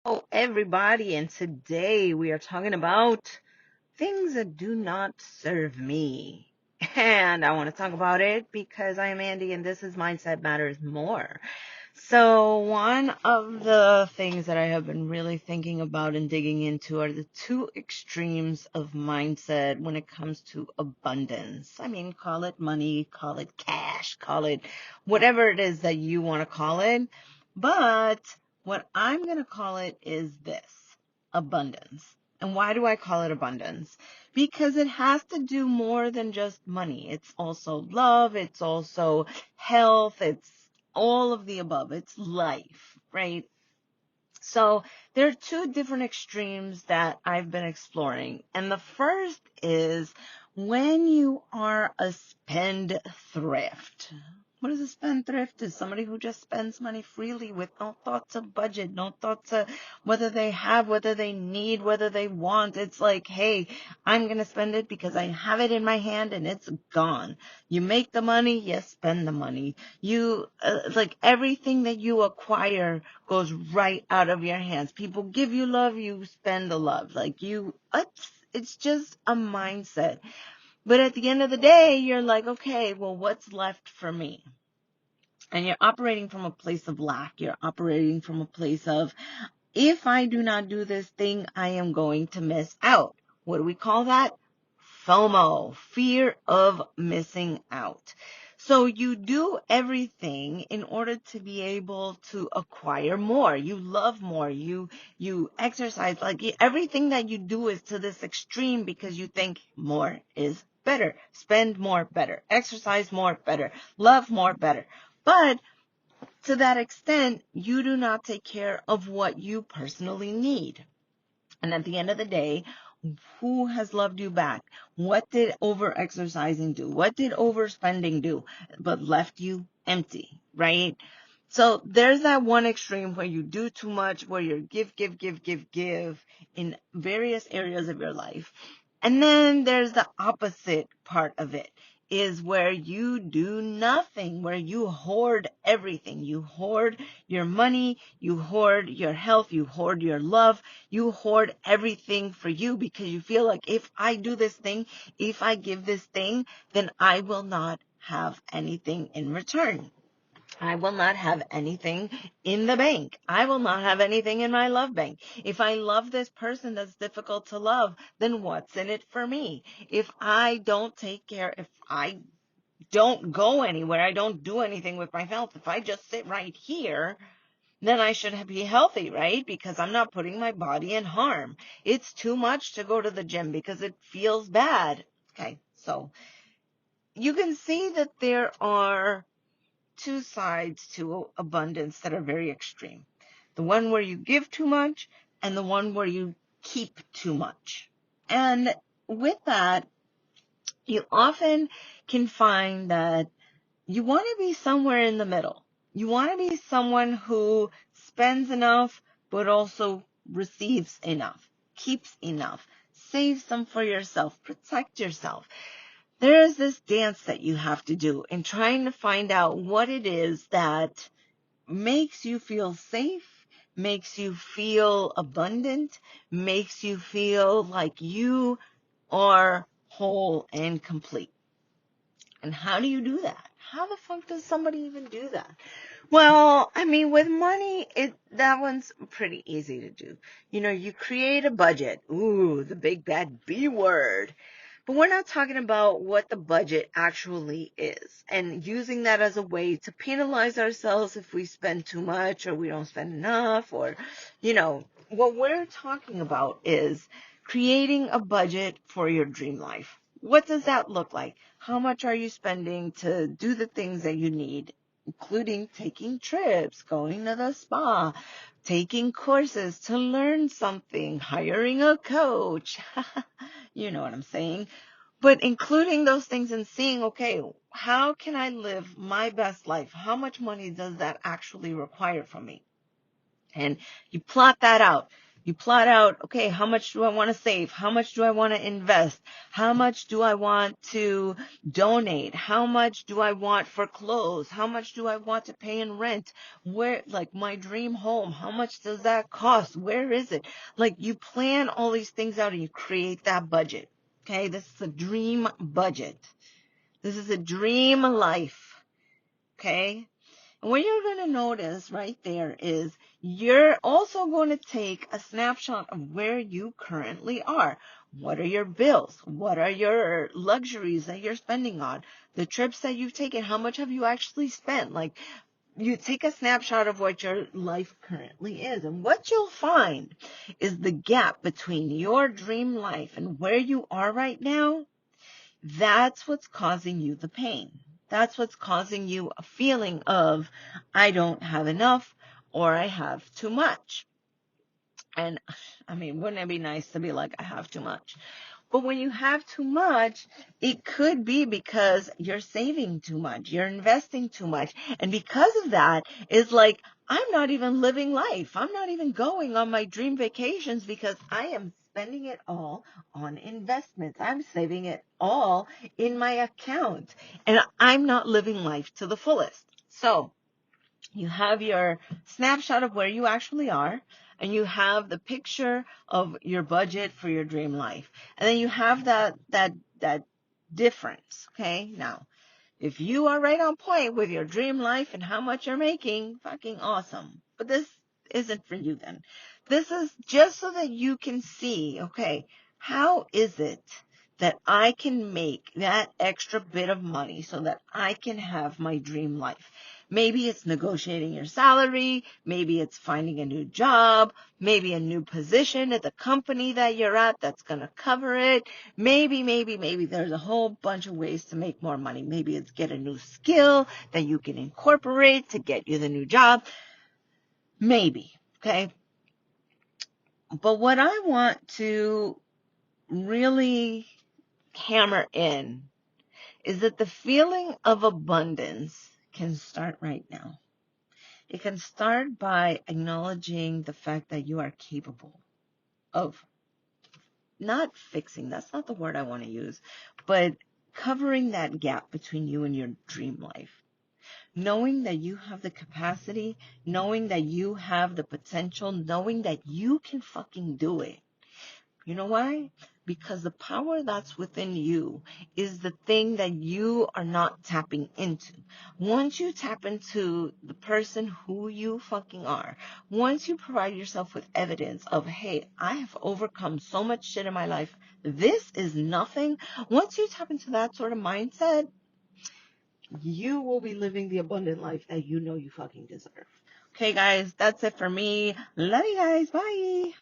Oh, everybody, and today we are talking about things that do not serve me. And I want to talk about it because I am Andy and this is Mindset Matters More. So, one of the things that I have been really thinking about and digging into are the two extremes of mindset when it comes to abundance. I mean, call it money, call it cash, call it whatever it is that you want to call it. But what I'm going to call it is this: abundance. And why do I call it abundance? Because it has to do more than just money. It's also love. It's also health. It's all of the above. It's life, right? So there are two different extremes that I've been exploring. And the first is when you are a spendthrift. What is a spendthrift? Is somebody who just spends money freely with no thoughts of budget, no thoughts of whether they have, whether they need, whether they want. It's like, hey, I'm going to spend it because I have it in my hand and it's gone. You make the money, you spend the money. Like everything that you acquire goes right out of your hands. People give you love, you spend the love. It's just a mindset. But at the end of the day, you're like, okay, well, what's left for me? And you're operating from a place of lack. You're operating from a place of, if I do not do this thing, I am going to miss out. What do we call that? FOMO, fear of missing out. So you do everything in order to be able to acquire more. You love more. You exercise. Like everything that you do is to this extreme because you think more is better. Spend more, better. Exercise more, better. Love more, better. But to that extent, you do not take care of what you personally need. And at the end of the day, who has loved you back? What did over-exercising do? What did overspending do? But left you empty, right? So there's that one extreme where you do too much, where you give in various areas of your life. And then there's the opposite part of it, is where you do nothing, where you hoard everything. You hoard your money, you hoard your health, you hoard your love, you hoard everything for you because you feel like if I do this thing, if I give this thing, then I will not have anything in return. I will not have anything in the bank. I will not have anything in my love bank. If I love this person that's difficult to love, then what's in it for me? If I don't take care, if I don't go anywhere, I don't do anything with my health, if I just sit right here, then I should be healthy, right? Because I'm not putting my body in harm. It's too much to go to the gym because it feels bad. Okay, so you can see that there are two sides to abundance that are very extreme. The one where you give too much and the one where you keep too much. And with that, you often can find that you want to be somewhere in the middle. You want to be someone who spends enough, but also receives enough, keeps enough, saves some for yourself, protect yourself. There is this dance that you have to do in trying to find out what it is that makes you feel safe, makes you feel abundant, makes you feel like you are whole and complete. And how do you do that? How the fuck does somebody even do that? Well, I mean, with money, that one's pretty easy to do. You create a budget. Ooh, the big bad B word. But we're not talking about what the budget actually is and using that as a way to penalize ourselves if we spend too much or we don't spend enough what we're talking about is creating a budget for your dream life. What does that look like? How much are you spending to do the things that you need, including taking trips, going to the spa, taking courses to learn something, hiring a coach? You know what I'm saying? But including those things and seeing, okay, how can I live my best life? How much money does that actually require from me? And you plot that out. You plot out, okay, how much do I want to save? How much do I want to invest? How much do I want to donate? How much do I want for clothes? How much do I want to pay in rent? Where, like my dream home, how much does that cost? Where is it? Like you plan all these things out and you create that budget. Okay, this is a dream budget. This is a dream life. Okay. And what you're going to notice right there is you're also going to take a snapshot of where you currently are. What are your bills? What are your luxuries that you're spending on? The trips that you've taken, how much have you actually spent? Like, you take a snapshot of what your life currently is. And what you'll find is the gap between your dream life and where you are right now. That's what's causing you the pain. That's what's causing you a feeling of, I don't have enough or I have too much. And I mean, wouldn't it be nice to be like, I have too much? But when you have too much, it could be because you're saving too much, you're investing too much. And because of that, it's like, I'm not even living life. I'm not even going on my dream vacations because I am spending it all on investments. I'm saving it all in my account. And I'm not living life to the fullest. So you have your snapshot of where you actually are, and you have the picture of your budget for your dream life. And then you have that difference. Okay. Now, if you are right on point with your dream life and how much you're making, fucking awesome. But this isn't for you then. This is just so that you can see, okay, how is it that I can make that extra bit of money so that I can have my dream life? Maybe it's negotiating your salary. Maybe it's finding a new job. Maybe a new position at the company that you're at that's going to cover it. Maybe there's a whole bunch of ways to make more money. Maybe it's get a new skill that you can incorporate to get you the new job. Maybe, okay? But what I want to really hammer in is that the feeling of abundance can start right now. It can start by acknowledging the fact that you are capable of not fixing, that's not the word I want to use, but covering that gap between you and your dream life. Knowing that you have the capacity, knowing that you have the potential, knowing that you can fucking do it. You know why? Because the power that's within you is the thing that you are not tapping into. Once you tap into the person who you fucking are, once you provide yourself with evidence of, hey, I have overcome so much shit in my life, this is nothing. Once you tap into that sort of mindset, you will be living the abundant life that you know you fucking deserve. Okay, guys, that's it for me. Love you guys. Bye.